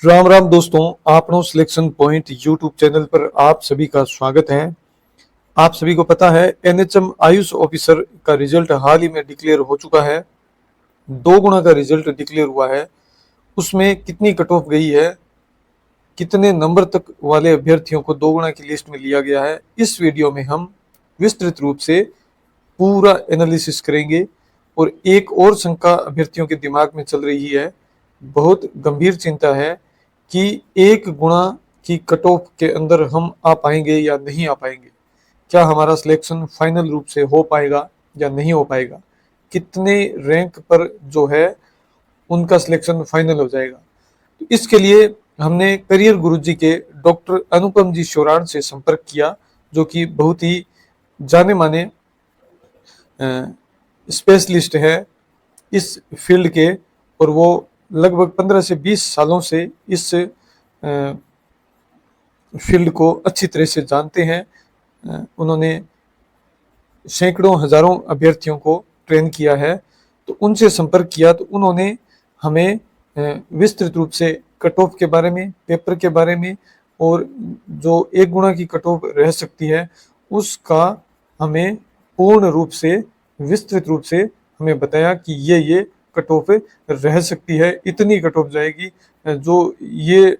राम राम दोस्तों, आपनो selection point YouTube channel पर आप सभी का स्वागत है। आप सभी को पता है एनएचएम आयुष ऑफिसर का रिजल्ट हाल ही में डिक्लेयर हो चुका है। 2 गुना का रिजल्ट डिक्लेयर हुआ है। उसमें कितनी कट ऑफ गई है, कितने नंबर तक वाले अभ्यर्थियों को 2 गुना की लिस्ट में लिया गया है, इस वीडियो में हम विस्तृत रूप से पूरा एनालिसिस करेंगे। और एक और शंका अभ्यर्थियों के दिमाग में चल रही है, बहुत गंभीर चिंता है कि 1 गुना की कट ऑफ के अंदर हम आ पाएंगे या नहीं आ पाएंगे। क्या हमारा सिलेक्शन फाइनल रूप से हो पाएगा या नहीं हो पाएगा, कितने रैंक पर जो है उनका सिलेक्शन फाइनल हो जाएगा। तो इसके लिए हमने करियर गुरुजी के डॉक्टर अनुपम जी शोराण से संपर्क किया, जो कि बहुत ही जाने माने स्पेशलिस्ट है इस फील्ड के। और वो लगभग 15 से 20 सालों से इस फील्ड को अच्छी तरह से जानते हैं। उन्होंने सैकड़ों हजारों अभ्यर्थियों को ट्रेन किया है। तो उनसे संपर्क किया तो उन्होंने हमें विस्तृत रूप से कट ऑफ के बारे में, पेपर के बारे में, और जो 1 गुना की कट ऑफ रह सकती है उसका हमें पूर्ण रूप से, विस्तृत रूप से हमें बताया कि ये कट ऑफ रह सकती है, इतनी कट ऑफ जाएगी, जो ये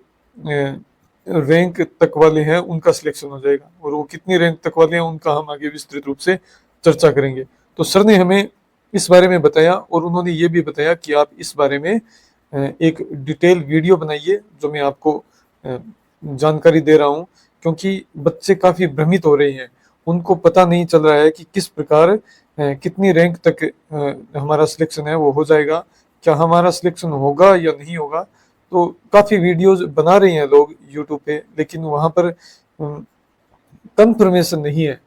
रैंक तक वाले हैं उनका सिलेक्शन हो जाएगा। और वो कितनी रैंक तक वाले हैं उनका हम आगे विस्तृत रूप से चर्चा करेंगे। तो सर ने हमें इस बारे में बताया और उन्होंने ये भी बताया कि आप इस बारे में एक डिटेल वीडियो बनाइए, जो मैं आपको जानकारी दे रहा हूँ, क्योंकि बच्चे काफी भ्रमित हो रहे हैं। उनको पता नहीं चल रहा है कि किस प्रकार कितनी रैंक तक हमारा सिलेक्शन है वो हो जाएगा, क्या हमारा सिलेक्शन होगा या नहीं होगा। तो काफी वीडियोस बना रहे हैं लोग यूट्यूब पे, लेकिन वहां पर कंफर्मेशन नहीं है।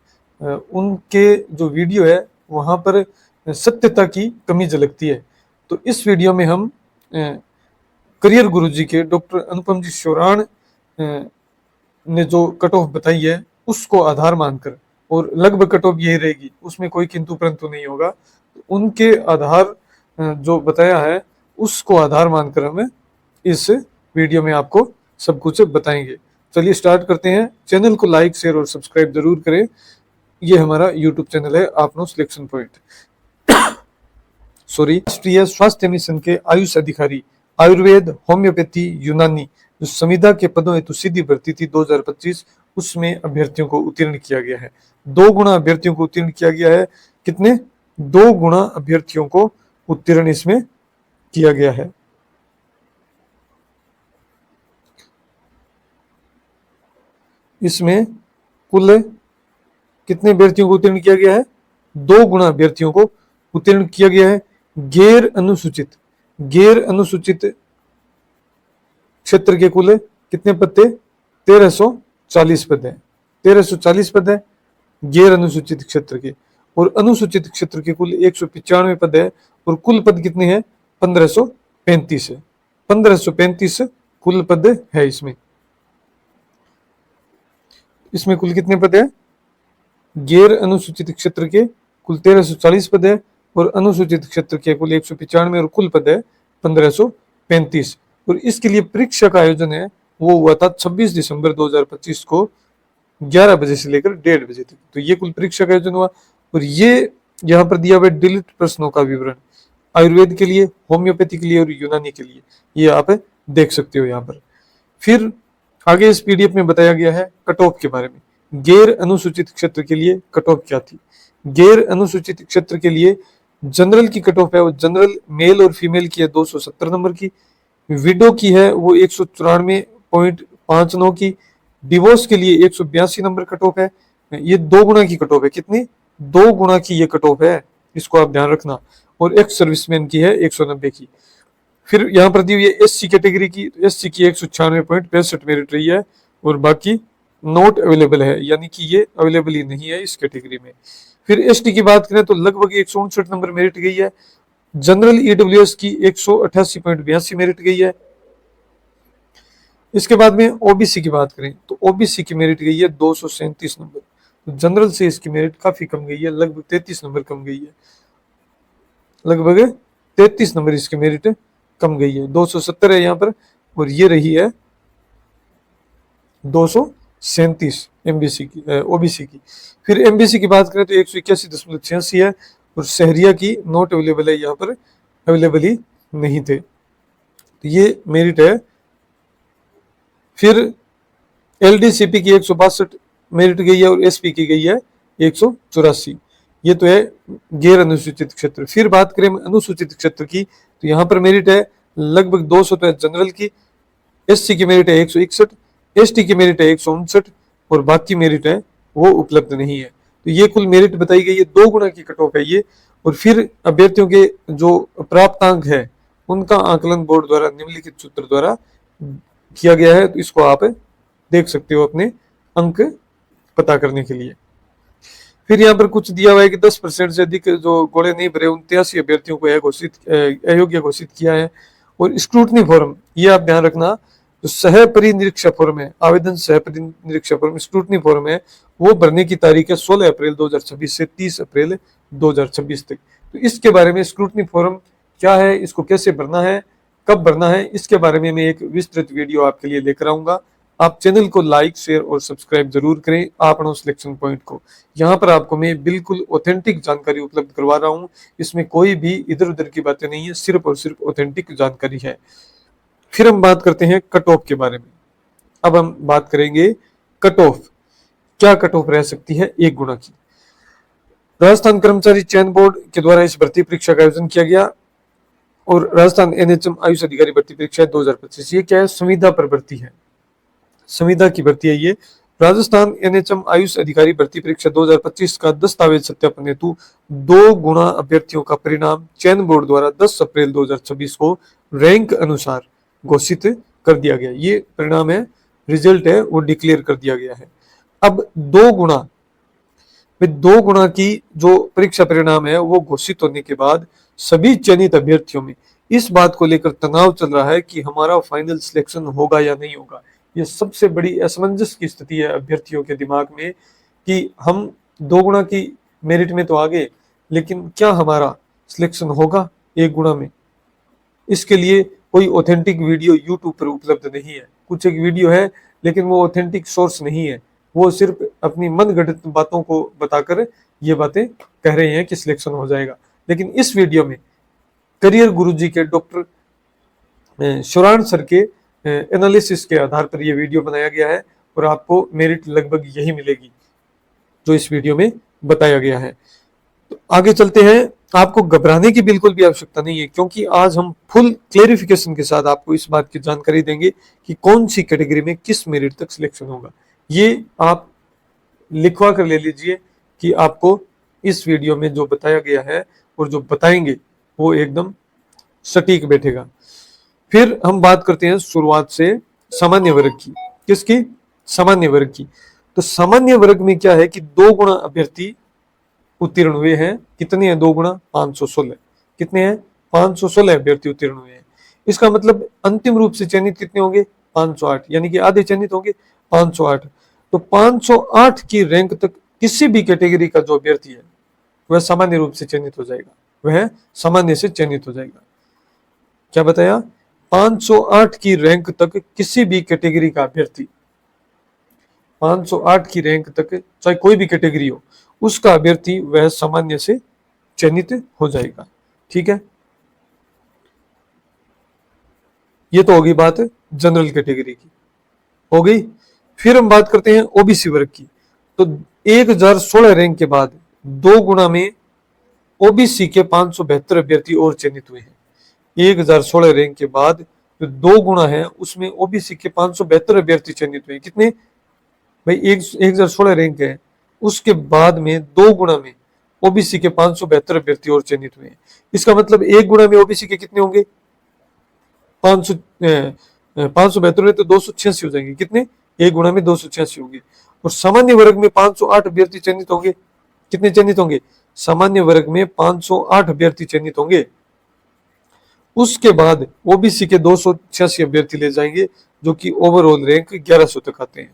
उनके जो वीडियो है वहां पर सत्यता की कमी झलकती है। तो इस वीडियो में हम करियर गुरुजी के डॉक्टर अनुपम जी शोराण ने जो कट ऑफ बताई है उसको आधार मानकर, और लगभग कट ऑफ यही रहेगी, उसमें कोई किंतु परंतु नहीं होगा, तो उनके आधार जो बताया है उसको आधार मानकर हम इस वीडियो में आपको सब कुछ बताएंगे। चलिए स्टार्ट करते हैं। चैनल को लाइक, शेयर और सब्सक्राइब जरूर करें। ये हमारा यूट्यूब चैनल है आपनो सिलेक्शन पॉइंट। राष्ट्रीय स्वास्थ्य मिशन के आयुष अधिकारी, आयुर्वेद, होम्योपैथी, यूनानी, जो संविदा के पदों हेतु सीधी भर्ती थी 2025, उसमें अभ्यर्थियों को उत्तीर्ण किया गया है। 2 गुना अभ्यर्थियों को उत्तीर्ण किया गया है। कितने? 2 गुना अभ्यर्थियों को उत्तीर्ण इसमें किया गया है। इसमें कुल कितने अभ्यर्थियों को उत्तीर्ण किया गया है? 2 गुना अभ्यर्थियों को उत्तीर्ण किया गया है। गैर अनुसूचित क्षेत्र के कुल कितने पद थे? 1340 पद है। 1340 पद है गैर अनुसूचित क्षेत्र के, और अनुसूचित क्षेत्र के कुल 195 पद है। और कुल पद कितने हैं? 1535 है। 1535 कुल पद है। इसमें कुल कितने पद है? गैर अनुसूचित क्षेत्र के कुल 1340 पद है, और अनुसूचित क्षेत्र के कुल 195, और कुल पद है 1535। और इसके लिए परीक्षा का आयोजन है वो हुआ था 26 दिसंबर 2025 को 11 बजे से लेकर 1:30 बजे तक। तो ये कुल परीक्षा का आयोजन हुआ। और ये यहाँ पर दिया हुआ डिलीट प्रश्नों का विवरण आयुर्वेद के लिए, होम्योपैथी के लिए और यूनानी के लिए, ये आप देख सकते हो यहाँ पर। फिर आगे इस पीडीएफ में बताया गया है कट ऑफ के बारे में। गैर अनुसूचित क्षेत्र के लिए कट ऑफ क्या थी? गैर अनुसूचित क्षेत्र के लिए जनरल की कट ऑफ है वो जनरल मेल और फीमेल की है 270 नंबर की। विडो की है वो 194.59 की। डिवोर्स के लिए 182 नंबर कट ऑफ है। ये 2 गुना की कट ऑफ है। कितनी? 2 गुना की ये कट ऑफ है, इसको आप ध्यान रखना। और एक्स सर्विसमैन की है 190 की। फिर यहाँ पर दी हुई है एससी कैटेगरी की। एससी की 196.65 मेरिट रही है, और बाकी नॉट अवेलेबल है, यानी कि ये अवेलेबल ही नहीं है इस कैटेगरी में। फिर एसटी की बात करें तो लगभग 159 नंबर मेरिट गई है। जनरल ईडब्ल्यूएस की 188.82 मेरिट गई है। इसके बाद में ओबीसी की बात करें तो ओबीसी की मेरिट गई है 237 नंबर। तो जनरल से इसकी मेरिट काफी कम गई है, लगभग 33 नंबर कम गई है। लगभग 33 नंबर इसकी मेरिट कम गई है। 270 है यहाँ पर, और ये रही है 237 एमबीसी की, ओबीसी की। फिर एमबीसी की बात करें तो 181.86 है, और शहरिया की नॉट अवेलेबल है, यहाँ पर अवेलेबल ही नहीं थे। तो ये मेरिट है। फिर एलडीसीपी की 162 मेरिट गई है और एसपी की गई है 184। ये तो है गैर अनुसूचित क्षेत्र। फिर बात करें अनुसूचित क्षेत्र की, तो यहाँ पर मेरिट है लगभग 200 तो है जनरल की, एससी की मेरिट है 161, एसटी की मेरिट है 159, और बाकी मेरिट है वो उपलब्ध नहीं है। तो ये कुल मेरिट बताई गई है, 2 गुना की कट ऑफ है ये। और फिर अभ्यर्थियों के जो प्राप्तांक है उनका आकलन बोर्ड द्वारा निम्नलिखित सूत्र द्वारा किया गया है। तो इसको आप देख सकते हो अपने अंक पता करने के लिए। फिर यहाँ पर कुछ दिया हुआ है कि 10% से अधिक जो गोले नहीं भरे 89 अभ्यर्थियों को अयोग्य घोषित किया है। और स्क्रूटनी फॉर्म, ये आप ध्यान रखना, जो सह परिनिरीक्षक फॉर्म है, आवेदन सह परिनिरीक्षक फॉर्म स्क्रूटनी फॉर्म है, वो भरने की तारीख है 16 अप्रैल 2026 से 30 अप्रैल 2026 तक। तो इसके बारे में स्क्रूटनी फॉर्म क्या है, इसको कैसे भरना है, कब भरना है, इसके बारे में मैं एक विस्तृत वीडियो आपके लिए लेकर आऊंगा। आप चैनल को लाइक शेयर और सब्सक्राइब जरूर करें आपनो सिलेक्शन पॉइंट को। यहाँ पर आपको मैं बिल्कुल ऑथेंटिक जानकारी उपलब्ध करवा रहा हूँ, इसमें कोई भी इधर उधर की बातें नहीं है, सिर्फ और सिर्फ ऑथेंटिक जानकारी है। फिर हम बात करते हैं कट ऑफ के बारे में। अब हम बात करेंगे कट ऑफ, क्या कट ऑफ रह सकती है 1 गुना की। राजस्थान कर्मचारी चयन बोर्ड के द्वारा इस भर्ती परीक्षा का आयोजन किया गया, और राजस्थान एनएचएम आयुष अधिकारी भर्ती परीक्षा 2025। ये क्या है, संविदा पर भर्ती है, संविदा की भर्ती है ये। राजस्थान एनएचएम आयुष अधिकारी भर्ती परीक्षा 2025 का दस्तावेज सत्यापन हेतु 2 गुना अभ्यर्थियों का परिणाम चयन बोर्ड द्वारा 10 अप्रैल 2026 को रैंक अनुसार घोषित कर दिया गया। ये परिणाम है, रिजल्ट है, वो डिक्लेयर कर दिया गया है। अब 2 गुना की जो परीक्षा परिणाम है वो घोषित होने के बाद सभी चयनित अभ्यर्थियों में इस बात को लेकर तनाव चल रहा है कि हमारा फाइनल सिलेक्शन होगा या नहीं होगा। ये सबसे बड़ी असमंजस की स्थिति है अभ्यर्थियों के दिमाग में कि हम 2 गुना की मेरिट में तो आ गए, लेकिन क्या हमारा सिलेक्शन होगा 1 गुना में। इसके लिए कोई ऑथेंटिक वीडियो यूट्यूब पर उपलब्ध नहीं है। कुछ एक वीडियो है लेकिन वो ऑथेंटिक सोर्स नहीं है, वो सिर्फ अपनी मनगढ़ंत बातों को बताकर ये बातें कह रहे हैं कि सिलेक्शन हो जाएगा। लेकिन इस वीडियो में करियर गुरुजी के डॉक्टर शुरान सर के एनालिसिस के आधार पर यह वीडियो बनाया गया है, और आपको मेरिट लगभग यही मिलेगी जो इस वीडियो में बताया गया है। तो आगे चलते हैं। आपको घबराने की बिल्कुल भी आवश्यकता नहीं है, क्योंकि आज हम फुल क्लेरिफिकेशन के साथ आपको इस बात की जानकारी देंगे कि कौन सी कैटेगरी में किस मेरिट तक सिलेक्शन होगा। ये आप लिखवा कर ले लीजिए कि आपको इस वीडियो में जो बताया गया है और जो बताएंगे वो एकदम सटीक बैठेगा। फिर हम बात करते हैं शुरुआत से सामान्य वर्ग की। किसकी? सामान्य वर्ग की। तो सामान्य वर्ग में क्या है कि 2 गुना अभ्यर्थी उत्तीर्ण हुए हैं। कितने हैं 2 गुना? 516। कितने हैं? 516 अभ्यर्थी उत्तीर्ण हुए हैं। इसका मतलब अंतिम रूप से चयनित कितने होंगे? 508, यानी कि आधे चयनित होंगे 508। तो 508 की रैंक तक किसी भी कैटेगरी का जो अभ्यर्थी है वह सामान्य रूप से चयनित हो जाएगा, वह सामान्य से चयनित हो जाएगा। क्या बताया? 508 की रैंक तक किसी भी कैटेगरी का अभ्यर्थी, 508 की रैंक तक चाहे कोई भी कैटेगरी हो, उसका अभ्यर्थी वह सामान्य से चयनित हो जाएगा। ठीक है, ये तो होगी बात जनरल कैटेगरी की, हो गई। फिर हम बात करते हैं ओबीसी वर्ग की। तो 1016 रैंक के बाद 2 गुना में ओबीसी के 572 अभ्यर्थी और चयनित हुए हैं। 1016 रैंक के बाद जो 2 गुना है उसमें ओबीसी के 572 अभ्यर्थी चयनित हुए। कितने भाई? 1016 रैंक है, उसके बाद में 2 गुना में ओबीसी के 572 अभ्यर्थी और चयनित हुए हैं। इसका मतलब 1 गुना में ओबीसी के कितने होंगे? 572 है तो 286 हो जाएंगे। कितने? 1 गुना में 286 होंगे। और सामान्य वर्ग में 508 अभ्यर्थी चयनित होंगे। कितने चयनित होंगे? सामान्य वर्ग में 508 अभ्यर्थी चयनित होंगे। उसके बाद ओबीसी के 286 अभ्यर्थी ले जाएंगे, जो कि ओवरऑल रैंक 1100 तक आते हैं।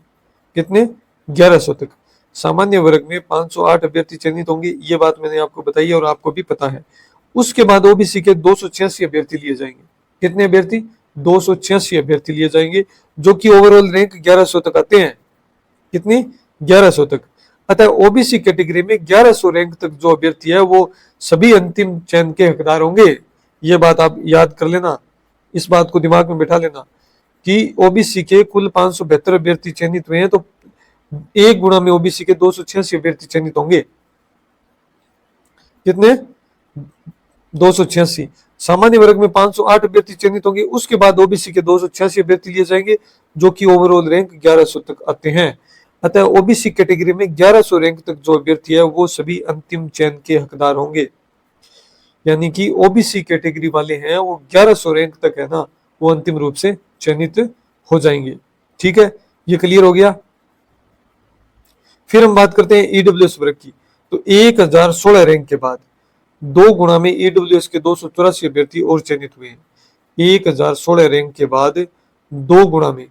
कितने? 1100 तक। सामान्य वर्ग में 508 अभ्यर्थी चयनित होंगे, ये बात मैंने आपको बताई और आपको भी पता है। उसके बाद ओबीसी के 286 अभ्यर्थी लिए जाएंगे। कितने अभ्यर्थी? 286 अभ्यर्थी लिए जाएंगे, जो कि ओवरऑल रैंक 1100 तक आते हैं। कितनी? 1100 तक। अतः ओबीसी कैटेगरी में 1100 रैंक तक जो अभ्यर्थी है वो सभी अंतिम चयन के हकदार होंगे। ये बात आप याद कर लेना, इस बात को दिमाग में बैठा लेना कि ओबीसी के कुल 572 अभ्यर्थी चयनित हुए हैं, तो 1 गुणा में ओबीसी के 286 अभ्यर्थी चयनित होंगे। कितने? 286। सामान्य वर्ग में 508 अभ्यर्थी चयनित होंगे, उसके बाद ओबीसी के 286 अभ्यर्थी लिए जाएंगे, जो कि ओवरऑल रैंक 1100 तक आते हैं। अतः ओबीसी कैटेगरी में 1100 रैंक तक जो अभ्यर्थी है वो सभी अंतिम चयन के हकदार होंगे। यानी कि ओबीसी कैटेगरी वाले हैं वो 1100 रैंक तक है ना, वो अंतिम रूप से चयनित हो जाएंगे। ठीक है, ये क्लियर हो गया। फिर हम बात करते हैं ईडब्ल्यूएस वर्ग की। तो 1016 रैंक के बाद 2 गुणा में ईडब्ल्यूएस के 284 अभ्यर्थी और चयनित हुए हैं। 1016 रैंक के बाद 2 गुणा में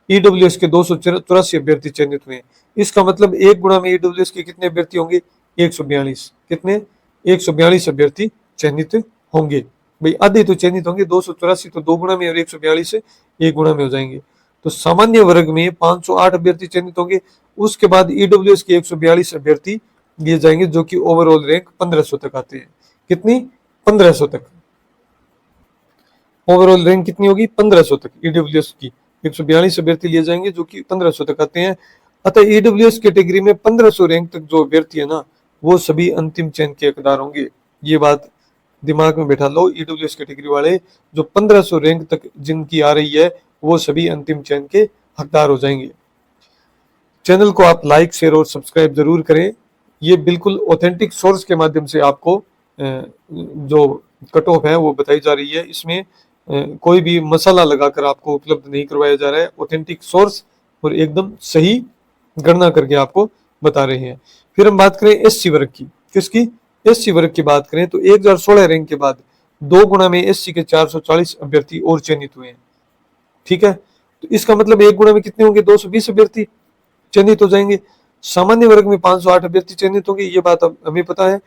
ईडब्ल्यूएस के 284 अभ्यर्थी चयनित हुए हैं। इसका मतलब 1 गुणा में ईडब्ल्यूएस के कितने अभ्यर्थी होंगे? 142। कितने? 142 अभ्यर्थी चयनित होंगे। भाई आधे तो चयनित होंगे, 284 तो 2 गुणा में और 142 1 गुणा में हो जाएंगे। तो सामान्य वर्ग में 508 अभ्यर्थी चयनित होंगे, उसके बाद ईडब्ल्यूएस के 142 अभ्यर्थी लिए जाएंगे, जो कि ओवरऑल रैंक 1500 तक आते हैं। कितनी? 1500 तक। ओवरऑल रैंक कितनी होगी? 1500 तक। ईडब्ल्यूएस की 142 अभ्यर्थी लिए जाएंगे, जो कि 1500 तक आते हैं। अतः ईडब्ल्यूएस कैटेगरी में 1500 रैंक तक जो अभ्यर्थी है ना, वो सभी अंतिम चयन के हकदार होंगे। ये बात दिमाग में बैठा लो। ईडब्ल्यूएस कैटेगरी वाले जो 1500 रैंक तक जिनकी आ रही है, वो सभी अंतिम चयन के हकदार हो जाएंगे। चैनल को आप लाइक, शेयर और सब्सक्राइब जरूर करें। ये बिल्कुल ऑथेंटिक सोर्स के माध्यम से आपको जो कट ऑफ है वो बताई जा रही है। इसमें कोई भी मसाला लगाकर आपको उपलब्ध नहीं करवाया जा रहा है। ऑथेंटिक सोर्स और एकदम सही गणना करके आपको बता रहे हैं। फिर हम बात करें एससी वर्ग की। किसकी? एससी वर्ग की बात करें तो 1016 रैंक के बाद 2 गुणा में एससी के 440 अभ्यर्थी और चयनित हुए हैं। ठीक है, तो इसका मतलब 1 गुणा में कितने होंगे? 220 अभ्यर्थी चयनित हो जाएंगे। सामान्य वर्ग में 508 अभ्यर्थी चयनित होंगे, ये बात अब हमें पता है।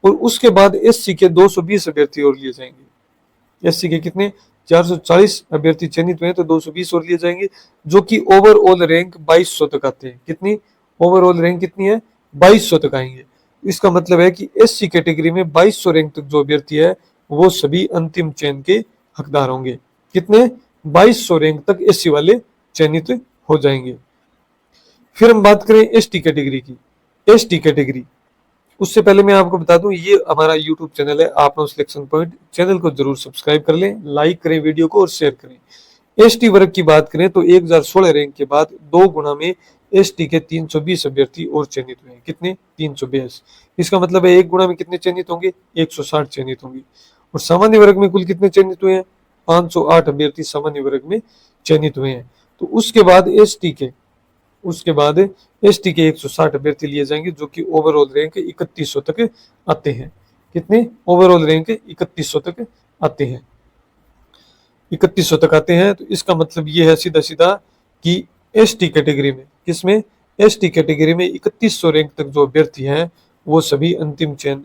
और उसके बाद एससी के 220 अभ्यर्थी और लिए जाएंगे। एससी के कितने? 440 अभ्यर्थी चयनित हुए हैं, तो 220 और लिए जाएंगे, जो कि ओवरऑल रैंक 2200 तक आते हैं। कितनी? ओवरऑल रैंक कितनी है? 2200 तक आएंगे। इसका मतलब है कि एससी कैटेगरी में 2200 रैंक तक जो अभ्यर्थी है वो सभी अंतिम चयन के हकदार होंगे। कितने? 2200 रैंक तक एससी वाले चयनित हो जाएंगे। फिर हम बात करें एसटी कैटेगरी की। एसटी कैटेगरी, उससे पहले मैं आपको बता दूं, ये हमारा यूट्यूब चैनल है आपनो सिलेक्शन पॉइंट। चैनल को जरूर सब्सक्राइब कर लें, लाइक करें वीडियो को और शेयर करें। एसटी वर्ग की बात करें तो 1016 रैंक के बाद 2 गुणा में एसटी के 320 अभ्यर्थी और चयनित हुए हैं। कितने? 320। इसका मतलब है 1 गुणा में कितने चयनित होंगे? 160 चयनित होंगे। और सामान्य वर्ग में कुल कितने चयनित हुए हैं? 508 अभ्यर्थी सामान्य वर्ग में चयनित हुए हैं। तो उसके बाद एसटी के 160 अभ्यर्थी लिए जाएंगे, जो कि ओवरऑल रैंक 3100 तक आते हैं। कितने? ओवरऑल रैंक 3100 तक आते हैं। 3100 तक आते हैं। तो इसका मतलब ये है सीधा सीधा कि एसटी कैटेगरी में, किसमें? एसटी कैटेगरी में 3100 रैंक तक जो अभ्यर्थी हैं वो सभी अंतिम चयन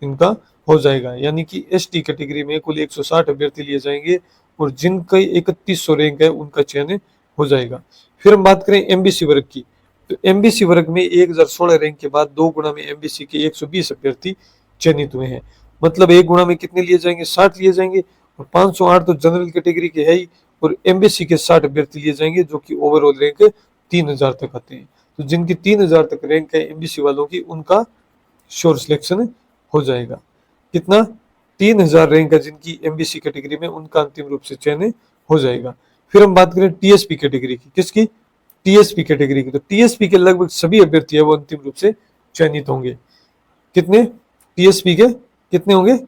इनका हो जाएगा। यानी कि एसटी कैटेगरी में कुल 160 अभ्यर्थी लिए जाएंगे और जिनका 3100 रैंक है उनका चयन हो जाएगा। फिर हम बात करें एमबीसी वर्ग की। तो एमबीसी वर्ग में 1016 रैंक के बाद 2 गुणा में एमबीसी के 120 अभ्यर्थी चयनित हुए हैं। मतलब 1 गुणा में कितने लिए जाएंगे? 60 लिए जाएंगे। और 508 तो जनरल कैटेगरी के है ही, और एमबीसी के 60 अभ्यर्थी लिए जाएंगे, जो कि ओवरऑल रैंक 3000 तक आते हैं। तो जिनकी 3000 तक रैंक है एमबीसी वालों की, उनका श्योर सिलेक्शन हो जाएगा। कितना? 3000 रैंक है जिनकी एमबीसी कैटेगरी में, उनका अंतिम रूप से चयन हो जाएगा। फिर हम बात करें टीएसपी कैटेगरी की। किसकी? टीएसपी कैटेगरी की। तो टीएसपी के लगभग सभी अभ्यर्थी है वो अंतिम रूप से चयनित होंगे। कितने? टीएसपी के कितने होंगे?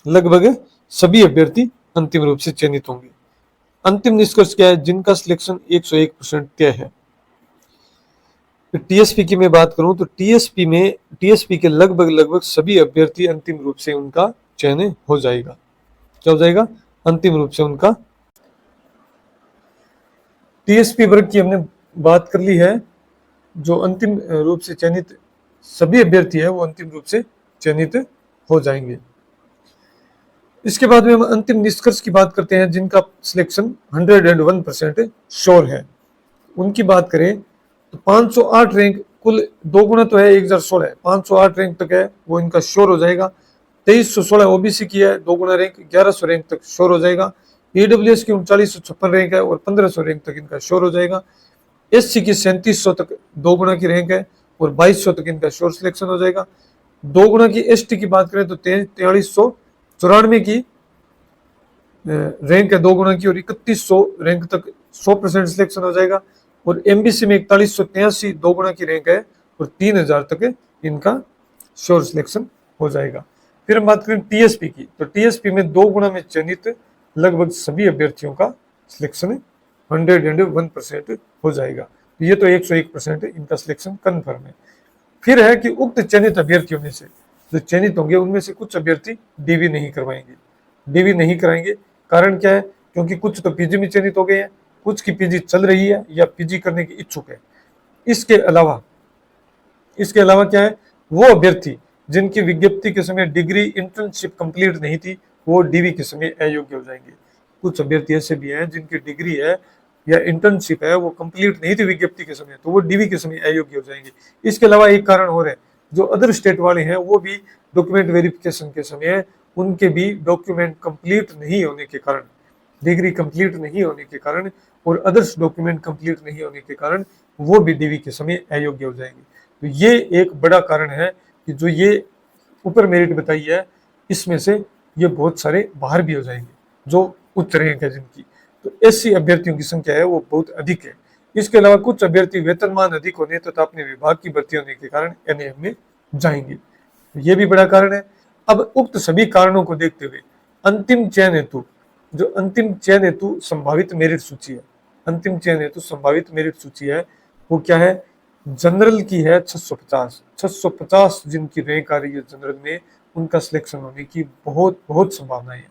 लगभग सभी अभ्यर्थी अंतिम रूप से चयनित होंगे। अंतिम निष्कर्ष क्या है? जिनका सिलेक्शन 101% तय है। टीएसपी की मैं बात करूं तो टीएसपी के लगभग सभी अभ्यर्थी अंतिम रूप से उनका चयन हो जाएगा। क्या हो जाएगा? अंतिम रूप से उनका। टीएसपी वर्ग की हमने बात कर ली है। जो अंतिम रूप से चयनित सभी अभ्यर्थी है वो अंतिम रूप से चयनित हो जाएंगे। इसके बाद में हम अंतिम निष्कर्ष की बात करते हैं जिनका सिलेक्शन 101% श्योर है। उनकी बात करें तो 508 रैंक, कुल 2 गुना तो है 1016 है, 508 रैंक तक है वो इनका श्योर हो जाएगा। 2316 ओबीसी की है, 2 गुना रैंक 1100 रैंक तक श्योर हो जाएगा। ईडब्ल्यूएस की 3956 रैंक है और 1500 रैंक तक इनका श्योर हो जाएगा। एससी की 3700 तक 2 गुना की रैंक है और 2200 तक इनका श्योर सिलेक्शन हो जाएगा। 2 गुना की एसटी की बात करें तो 4394 की रैंक है 2 गुना की और 3100 रैंक तक 100% सिलेक्शन हो जाएगा। और एमबीसी में 4183 2 गुना की रैंक है और 3000 तक इनका श्योर सिलेक्शन हो जाएगा। फिर हम बात करें टीएसपी की, तो टीएसपी में 2 गुना में चयनित लगभग सभी अभ्यर्थियों का सिलेक्शन 101% हो जाएगा। ये तो 101% इनका सिलेक्शन कन्फर्म है। फिर है कि उक्त चयनित अभ्यर्थियों में से जो चयनित होंगे उनमें से कुछ अभ्यर्थी डीवी नहीं करवाएंगे। डीवी नहीं कराएंगे, कारण क्या है? क्योंकि कुछ तो पीजी में चयनित हो गए हैं, कुछ की पीजी चल रही है या पीजी करने की इच्छुक है। इसके अलावा क्या है, वो अभ्यर्थी जिनकी विज्ञप्ति के समय डिग्री इंटर्नशिप कंप्लीट नहीं थी वो डीवी के समय अयोग्य हो जाएंगे। कुछ अभ्यर्थी ऐसे भी हैं जिनकी डिग्री है या इंटर्नशिप है वो कंप्लीट नहीं थी विज्ञप्ति के समय, तो वो डीवी के समय अयोग्य हो जाएंगे। इसके अलावा एक कारण और है, जो अदर स्टेट वाले हैं वो भी डॉक्यूमेंट वेरिफिकेशन के समय उनके भी डॉक्यूमेंट कंप्लीट नहीं होने के कारण, डिग्री कंप्लीट नहीं होने के कारण और अदर्स डॉक्यूमेंट कंप्लीट नहीं होने के कारण वो भी डीवी के समय अयोग्य हो जाएंगे। तो ये एक बड़ा कारण है कि जो ये ऊपर मेरिट बताई है इसमें से ये बहुत सारे बाहर भी हो जाएंगे जो उच्च रैंक है जिनकी। तो एससी अभ्यर्थियों की संख्या है वो बहुत अधिक है। इसके अलावा कुछ अभ्यर्थी वेतनमान अधिक होने तथा अपने विभाग की भर्ती होने के कारण एनएम में जाएंगे, ये भी बड़ा कारण है। अब उक्त सभी कारणों को देखते हुए अंतिम चयन हेतु संभावित मेरिट सूची है, अंतिम चयन हेतु संभावित मेरिट सूची है वो क्या है? जनरल की है 650 जिनकी रैंक आ रही है जनरल में, उनका सिलेक्शन होने की बहुत बहुत संभावनाएं है।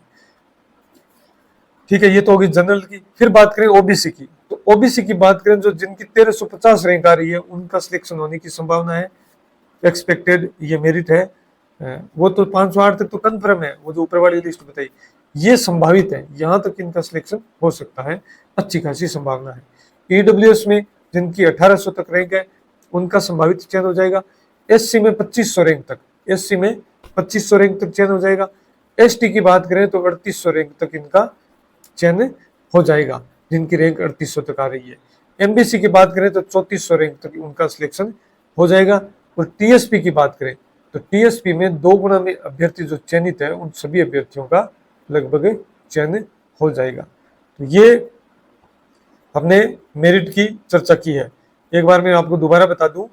ठीक है, ये तो होगी जनरल की। फिर बात करें ओबीसी की, तो ओबीसी की बात करें जो जिनकी 1350 रैंक आ रही है उनका सिलेक्शन होने की संभावना है, एक्सपेक्टेड ये मेरिट है। वो तो 508 तक तो कन्फर्म है, वो जो ऊपर वाली लिस्ट बताई ये संभावित है, यहां तक इनका सिलेक्शन हो सकता है, अच्छी खासी संभावना है। ईडब्ल्यूएस में जिनकी 1800 तक रैंक है उनका संभावित चयन हो जाएगा। एससी में 2500 रैंक तक, एससी में 2500 रैंक तक चयन हो जाएगा। एसटी की बात करें तो 3800 रैंक तक इनका चयन हो जाएगा जिनकी रैंक 3800 तक आ रही है। एमबीसी की बात करें तो 3400 रैंक तक उनका सिलेक्शन हो जाएगा। और टीएसपी की बात करें तो टीएसपी में 2 गुना में अभ्यर्थी जो चयनित है उन सभी अभ्यर्थियों का लगभग चयन हो जाएगा। तो ये हमने मेरिट की चर्चा की है। एक बार मैं आपको दोबारा बता दूं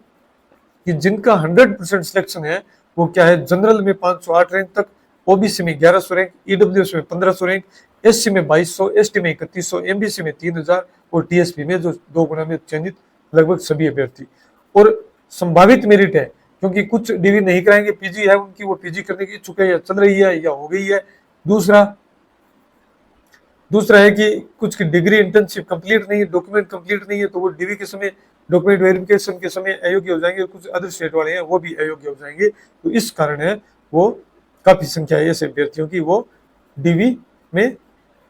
कि जिनका 100% सिलेक्शन है वो क्या है? जनरल में 508 रैंक तक, ओबीसी में 1100 रैंक, ईडब्ल्यूएस में 1500 रैंक, एससी में 2200, एसटी में 3100, एमबीसी में 3000 और टीएसपी में जो 2 गुना में चयनित लगभग सभी अभ्यर्थी। और संभावित मेरिट है क्योंकि कुछ डिग्री नहीं कराएंगे, पीजी है उनकी, वो पीजी करने की इच्छुक है या चल रही है या हो गई है। दूसरा है कि कुछ की डिग्री इंटर्नशिप कंप्लीट नहीं है, डॉक्यूमेंट कंप्लीट नहीं है, तो वो डीवी के समय डॉक्यूमेंट वेरिफिकेशन के समय अयोग्य हो जाएंगे। कुछ अदर स्टेट वाले हैं वो भी अयोग्य हो जाएंगे। तो इस कारण है वो काफी संख्या है ऐसे अभ्यर्थियों की वो डीवी में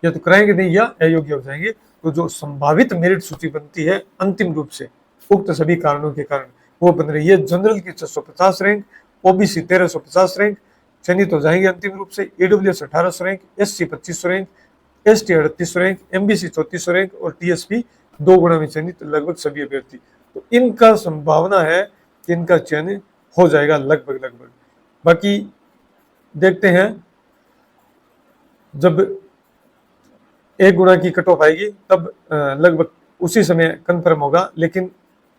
या तो कराएंगे नहीं या अयोग्य हो जाएंगे। तो जो संभावित मेरिट सूची बनती है अंतिम रूप से उक्त सभी कारणों के कारण वो बन रही है। जनरल की 650 रैंक, ओबीसी 1350 रैंक चयनित हो जाएंगे अंतिम रूप से। EWS 1800 rank, SC 2500 rank, ST 3800 rank, MBC 3400 rank और टीएसपी 2 गुना में चयनित लगभग सभी अभ्यर्थी। तो इनका संभावना है कि इनका चयन हो जाएगा लगभग। बाकी देखते हैं जब 1 गुना की कट ऑफ आएगी तब लगभग उसी समय कंफर्म होगा। लेकिन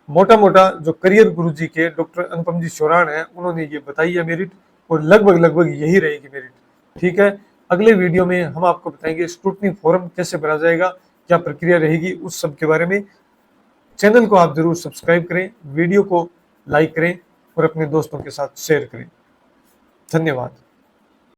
मोटा जो करियर गुरुजी के डॉक्टर अनुपम जी शोरान है उन्होंने ये बताई है मेरिट, और लगभग यही रहेगी मेरिट। ठीक है, अगले वीडियो में हम आपको बताएंगे स्क्रूटनी फॉर्म कैसे भरा जाएगा, क्या प्रक्रिया रहेगी, उस सब के बारे में। चैनल को आप जरूर सब्सक्राइब करें, वीडियो को लाइक करें और अपने दोस्तों के साथ शेयर करें। धन्यवाद।